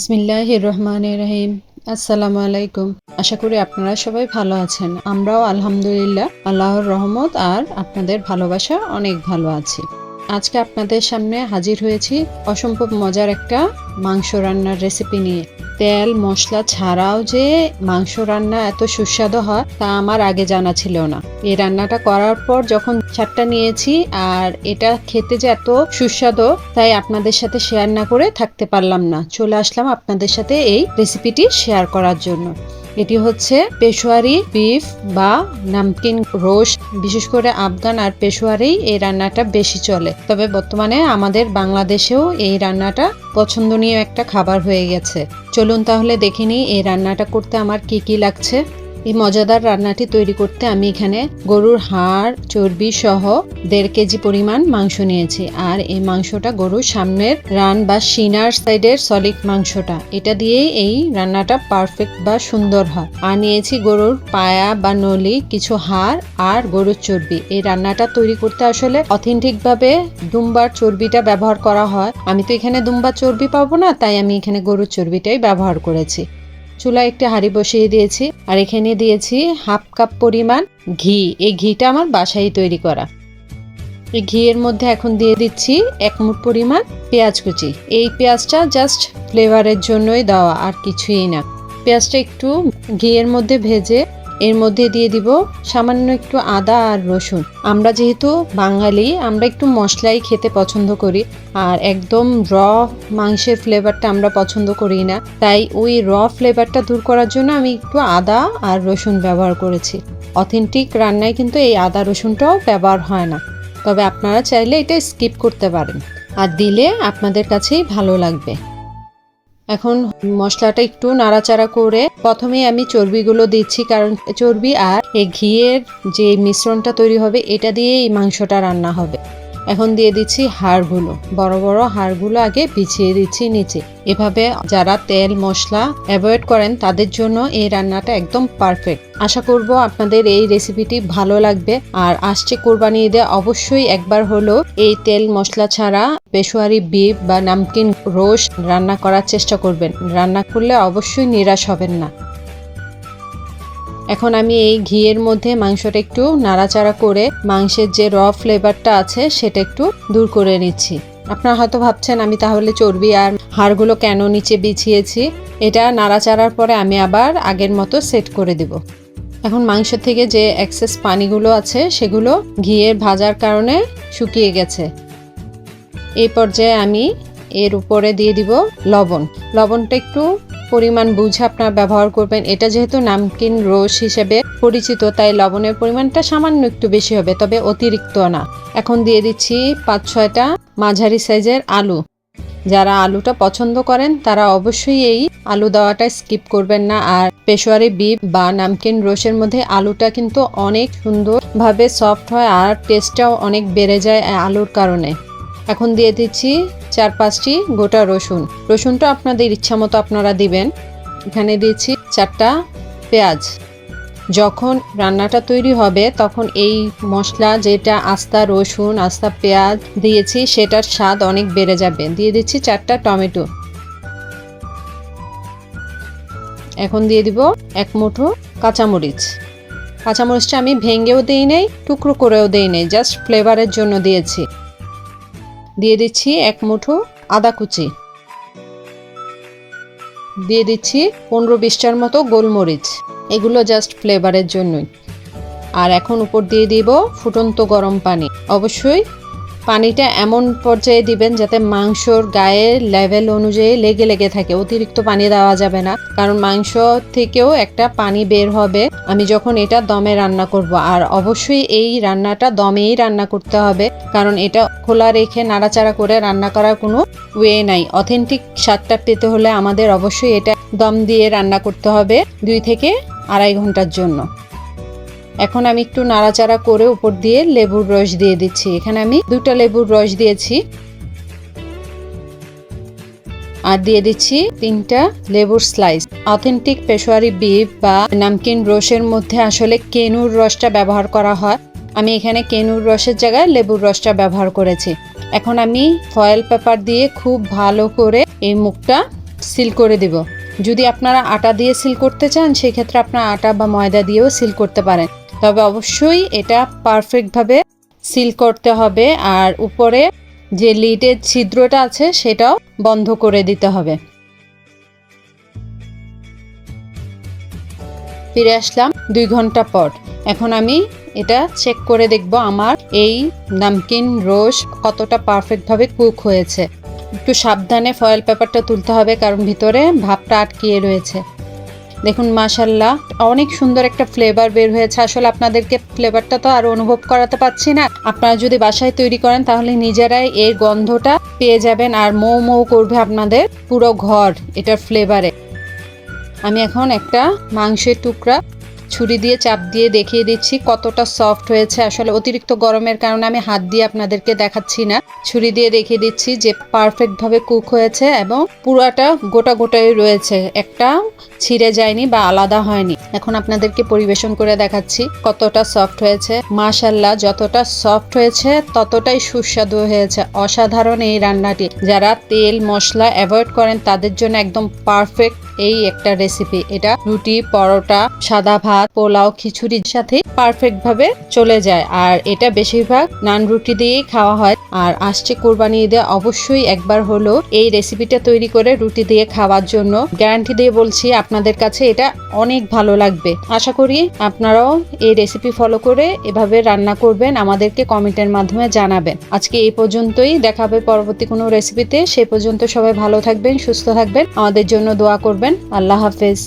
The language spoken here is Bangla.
বিসমিল্লাহির রহমানির রহিম। আসসালামু আলাইকুম। আশা করি আপনারা সবাই ভালো আছেন। আমরাও আলহামদুলিল্লাহ আল্লাহর রহমত আর আপনাদের ভালোবাসা অনেক ভালো আছি। আজকে আপনাদের সামনে হাজির হয়েছি অসম্ভব মজার একটা মাংস রান্নার রেসিপি নিয়ে। তেল মশলা ছাড়াও যে মাংস রান্না এত সুস্বাদু হয় তা আমার আগে জানা ছিল না। এই রান্নাটা করার পর যখন স্বাদটা নিয়েছি আর এটা খেতে যে এত সুস্বাদু তাই আপনাদের সাথে শেয়ার না করে থাকতে পারলাম না। চলে আসলাম আপনাদের সাথে এই রেসিপিটি শেয়ার করার জন্য। এটি হচ্ছে পেশোয়ারি বিফ বা নামকিন রোস্ট। বিশেষ করে আফগান আর পেশোয়ারি এই রান্নাটা বেশি চলে, তবে বর্তমানে আমাদের বাংলাদেশেও এই রান্নাটা পছন্দনীয় একটা খাবার হয়ে গেছে। চলুন তাহলে দেখে নিই এই রান্নাটা করতে আমার কি কি লাগছে। এই মজাদার রান্নাটি তৈরি করতে আমি এখানে গরুর হাড় চর্বি সহ 1.5 কেজি পরিমাণ মাংস নিয়েছি। আর এই মাংসটা গরুর সামনের রান বা সিনার সাইডের সলিড মাংসটা, এটা দিয়েই এই রান্নাটা পারফেক্ট বা সুন্দর হয়। আর নিয়েছি গরুর পায়া বা নলি, কিছু হাড় আর গরুর চর্বি। এই রান্নাটা তৈরি করতে আসলে অথেন্টিক ভাবে দুম্বার চর্বিটা ব্যবহার করা হয়। আমি তো এখানে দুম্বার চর্বি পাবো না, তাই আমি এখানে গরুর চর্বিটাই ব্যবহার করেছি। চুলায় একটি হাঁড়ি বসিয়ে দিয়েছি আর এখানে দিয়েছি 1/2 কাপ পরিমাণ ঘি। এই ঘিটা আমার বাসায় তৈরি করা। এই ঘিয়ের মধ্যে এখন দিয়ে দিচ্ছি 1 মুঠ পরিমাণ পেঁয়াজ কুচি। এই পেঁয়াজটা জাস্ট ফ্লেভারের জন্যই দেওয়া, আর কিছুই না। পেঁয়াজটা একটু ঘিয়ের মধ্যে ভেজে এর মধ্যে দিয়ে দিব সামান্য একটু আদা আর রসুন। আমরা যেহেতু বাঙালি, আমরা একটু মশলাই খেতে পছন্দ করি, আর একদম র মাংসের ফ্লেভারটা আমরা পছন্দ করি না। তাই ওই র ফ্লেভারটা দূর করার জন্য আমি একটু আদা আর রসুন ব্যবহার করেছি। অথেন্টিক রান্নায় কিন্তু এই আদা রসুনটাও ব্যবহার হয় না, তবে আপনারা চাইলে এটা স্কিপ করতে পারেন, আর দিলে আপনাদের কাছেই ভালো লাগবে। এখন মশলাটা একটু নাড়াচাড়া করে প্রথমে আমি চর্বিগুলো দিচ্ছি, কারণ চর্বি আর এই ঘিয়ের যে মিশ্রণটা তৈরি হবে এটা দিয়ে এই মাংসটা রান্না হবে। এখন দিয়ে দিচ্ছি হাড়গুলো, বড় বড় হাড়গুলো আগে বিছিয়ে দিচ্ছি নিচে। এভাবে যারা তেল মশলা অ্যাভয়েড করেন তাদের জন্য এই রান্নাটা একদম পারফেক্ট। আশা করব আপনাদের এই রেসিপিটি ভালো লাগবে। আর আসছে কোরবানি ঈদে অবশ্যই একবার হলো এই তেল মশলা ছাড়া পেশোয়ারি বিফ বা নামকিন রোস্ট রান্না করার চেষ্টা করবেন। রান্না করলে অবশ্যই নিরাশ হবেন না। এখন আমি এই ঘিয়ের মধ্যে মাংসটা একটু নাড়াচাড়া করে মাংসের যে র ফ্লেভারটা আছে সেটা একটু দূর করে নিচ্ছি। আপনারা হয়তো ভাবছেন আমি তাহলে চর্বি আর হাড়গুলো কেন নিচে বিছিয়েছি। এটা নাড়াচাড়ার পরে আমি আবার আগের মতো সেট করে দিব। এখন মাংস থেকে যে এক্সেস পানিগুলো আছে সেগুলো ঘিয়ের ভাজার কারণে শুকিয়ে গেছে। এই পর্যায়ে আমি এর উপরে দিয়ে দিব লবণ। লবণটা একটু পরিমাণ বুঝে আপনারা ব্যবহার করবেন। এটা যেহেতু নামকিন রোস্ট হিসেবে পরিচিত, তাই লবণের পরিমাণটা সামান্য একটু বেশি হবে, তবে অতিরিক্ত না। এখন দিয়ে দিচ্ছি 5-6টা মাঝারি সাইজের আলু। যারা আলুটা পছন্দ করেন তারা অবশ্যই এই আলু দেওয়াটা স্কিপ করবেন না। আর পেশোয়ারি বিফ বা নামকিন রোস্টের মধ্যে আলুটা কিন্তু অনেক সুন্দরভাবে সফট হয় আর টেস্টটাও অনেক বেড়ে যায় আলুর কারণে। এখন দিয়ে দিচ্ছি 4-5টি গোটা রসুন। রসুনটা আপনাদের ইচ্ছা মতো আপনারা দিবেন। এখানে দিচ্ছি 4টা পেঁয়াজ। যখন রান্নাটা তৈরি হবে তখন এই মশলা যেটা আস্তা রসুন আস্তা পেঁয়াজ দিয়েছি সেটার স্বাদ অনেক বেড়ে যাবে। দিয়ে দিচ্ছি 4টা টমেটো। এখন দিয়ে দিব 1 মুঠো কাঁচামরিচ। কাঁচামরিচটা আমি ভেঙেও দিই নাই, টুকরো করেও দিই নাই, জাস্ট ফ্লেভারের জন্য দিয়েছি। দিয়ে দিচ্ছি 1 মুঠো আদা কুচি। দিয়ে দিচ্ছি 15-20টার মতো গোলমরিচ, এগুলো জাস্ট ফ্লেভারের জন্যই। আর এখন উপর দিয়ে দিব ফুটন্ত গরম পানি। অবশ্যই পানিটা এমন পর্যায়ে দিবেন যাতে মাংসর গায়ে লেভেল অনুযায়ী লেগে লেগে থাকে। অতিরিক্ত পানি দেওয়া যাবে না, কারণ মাংস থেকেও একটা পানি বের হবে আমি যখন এটা দমে রান্না করব। আর অবশ্যই এই রান্নাটা দমেই রান্না করতে হবে, কারণ এটা খোলা রেখে নাড়াচাড়া করে রান্না করার কোনো ওয়ে নাই। অথেন্টিক স্বাদটা পেতে হলে আমাদের অবশ্যই এটা দম দিয়ে রান্না করতে হবে 2 থেকে 2.5 ঘন্টার জন্য। এখন আমি একটু নাড়াচাড়া করে উপর দিয়ে লেবুর রস দিয়ে দিচ্ছি। এখানে আমি 2টা লেবুর রস দিয়েছি। আর দিয়ে দিচ্ছি 3টা লেবুর স্লাইস। অথেন্টিক পেশোয়ারি বিফ বা নামকিন রোস্টের মধ্যে আসলে কেনুর রসটা ব্যবহার করা হয়। আমি এখানে কেনুর রসের জায়গায় লেবুর রসটা ব্যবহার করেছি। এখন আমি ফয়েল পেপার দিয়ে খুব ভালো করে এই মুখটা সিল করে দিব। যদি আপনারা আটা দিয়ে সিল করতে চান সেক্ষেত্রে আপনারা আটা বা ময়দা দিয়েও সিল করতে পারেন, তবে অবশ্যই এটা পারফেক্টভাবে সিল করতে হবে। আর উপরে যে লিডের ছিদ্রটা আছে সেটাও বন্ধ করে দিতে হবে। ফিরে আসলাম 2 ঘন্টা পর। এখন আমি এটা চেক করে দেখব আমার এই নামকিন রোস্ট কতটা পারফেক্টভাবে কুক হয়েছে। একটু সাবধানে ফয়েল পেপারটা তুলতে হবে, কারণ ভিতরে ভাপটা আটকিয়ে রয়েছে। দেখুন মাশাল্লাহ অনেক সুন্দর একটা ফ্লেভার বের হয়েছে। আসলে আপনাদেরকে ফ্লেভারটা তো আর অনুভব করাতে পারছি না, আপনারা যদি বাসায় তৈরি করেন তাহলে নিজেরাই এর গন্ধটা পেয়ে যাবেন, আর মৌ মৌ করবে আপনাদের পুরো ঘর এটার ফ্লেভারে। আমি এখন একটা মাংসের টুকরা ছুরি দিয়ে চাপ দিয়ে দেখিয়ে দিচ্ছি কতটা সফট হয়েছে। আসলে অতিরিক্ত গরমের কারণে আমি হাত দিয়ে আপনাদেরকে দেখাচ্ছি না, ছুরি দিয়ে দেখিয়ে দিচ্ছি যে পারফেক্টভাবে কুক হয়েছে এবং পুরাটা গোটা গোটাই রয়েছে, একটা ছিঁড়ে যায়নি বা আলাদা হয়নি। এখন আপনাদেরকে পরিবেশন করে দেখাচ্ছি কতটা সফট হয়েছে। মাশাল্লাহ যতটা সফট হয়েছে ততটাই সুস্বাদু হয়েছে। অসাধারণ এই রান্নাটি, যারা তেল মশলা অ্যাভয়েড করেন তাদের জন্য একদম পারফেক্ট এই একটা রেসিপি। এটা রুটি, পরোটা, সাদা ভাত, পোলাও, খিচুড়ির সাথে পারফেক্ট ভাবে চলে যায়। আর এটা বেশিরভাগ নান রুটি দিয়েই খাওয়া হয়। আর আসছে কোরবানি ঈদে অবশ্যই একবার হলো এই রেসিপিটা তৈরি করে রুটি দিয়ে খাওয়ার জন্য। গ্যারান্টি দিয়ে বলছি আপনাদের কাছে এটা অনেক ভালো লাগবে। আশা করি আপনারাও এই রেসিপি ফলো করে এভাবে রান্না করবেন, আমাদেরকে কমেন্টের মাধ্যমে জানাবেন। আজকে এই পর্যন্তই, দেখা হবে পরবর্তী কোনো রেসিপিতে। সেই পর্যন্ত সবাই ভালো থাকবেন, সুস্থ থাকবেন, আমাদের জন্য দোয়া করবেন। আল্লাহ হাফেজ।